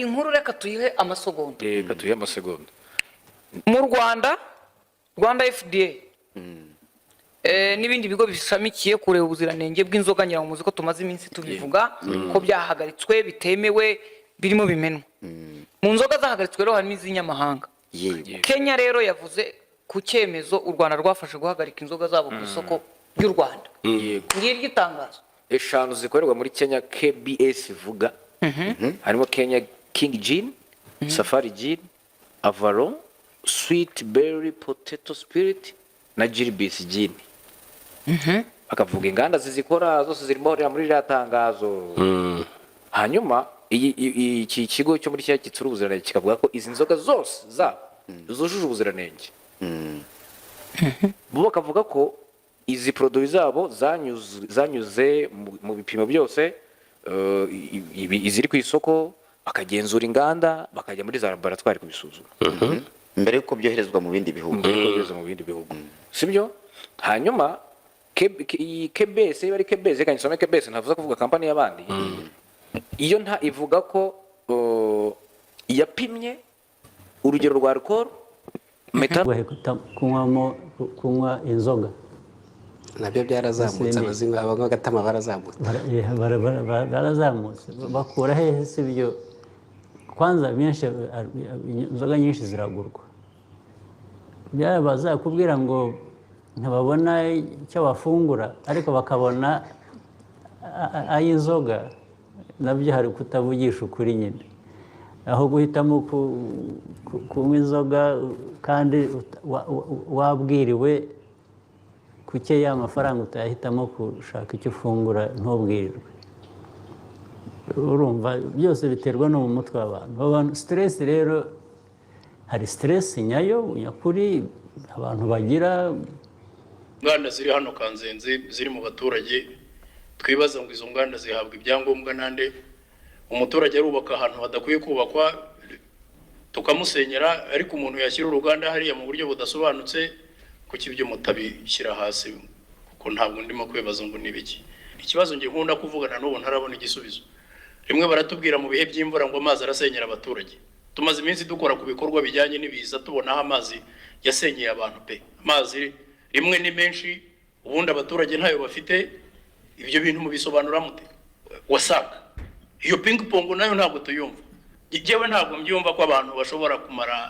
inkuru reka tuyihe amasegonda. Reka tuyihe amasegonda. Mu Rwanda FDA n'ibindi bigo bishamikiye kureba ubuziranenge bw'inzoga nyiramuzi ko tumaze iminsi tubivuga ko byahagaritswe bitemewe birimo bimenwa. Mu nzoga zahagaritswe rero harimo iz'inyamahanga. Kenya rero yavuze ku cyemezo u Rwanda rwafashe guhagarika inzoga zabo ku isoko ry'u Rwanda. Ngiri gitangazo. Eshanu zikorerwa muri Kenya KBS ivuga. Harimo Kenya King Gin, Safari Gin, Avalon, Sweet Berry Potato Spirit na Gilbis Gin. Bakavuga inganda zizikora zose zirimo muri iriya tangazo. Hanyuma iki kigo cyo muri Kenya gitsura ubuziranenge kikavuga ko izi nzoga zose zujuje ubuziranenge. Bo bakavuga ko izi produits zabo zanyuze mu bipimo byose, iziri ku isoko bakagenzura inganda bakajya muri za laboratoire kubisuzuma mbere yuko byoherezwa mu bindi bihugu. Sibyo? Hanyuma KBS bari KBS kanisome KBS ntavuze kuvuga company y'abandi. Iyo nta ivuga ko yapimye urugero rwa alcohol kunywa inzoga nabyo byarazamutse abazinywa agatama barazamutse bakura hehe si byo kwanza byinshi inzoga nyinshi ziragurwa bazakubwira ngo ntibabona icyo bafungura ariko bakabona ay'inzoga nabyo hari kutavugisha ukuri nyine aho guhitamo kunywa inzoga kandi wabwiriwe kuke y'amafaranga utayahitamo gushaka icyo ufungura ntubwirirwe. Urumva byose biterwa no mu mutwe w'abantu. Stress rero hari stress nyayo nyakuri abantu bagira. Nganda ziri hano Kanzenze ziri mu baturage twibaza ngo izo nganda zihabwa ibyangombwa nande umuturage arubaka ahantu hadakwiye kubakwa tukamusenyera ariko umuntu yashyira uruganda hariya mu buryo budasobanutse kuki ibyo mutabishyira hasi kuko ntabwo ndimo kwibaza ngo nibiki. Ikibazo nge nkunda kuvugana n'ubu ntarabona igisubizo. Rimwe baratubwira mu bihe by'imvura ngo amazi arasenyera abaturage. Tumaze iminsi dukora ku bikorwa bijyanye n'ibiza tubona aho amazi yasenyeye abantu pe. Amazi rimwe ni menshi ubundi abaturage ntayo bafite. Ibyo bintu mu bisobanura mute wasaka iyo ping pong nayo ntabwo tuyumva. Jewe ntabwo mbyumva ko abantu bashobora kumara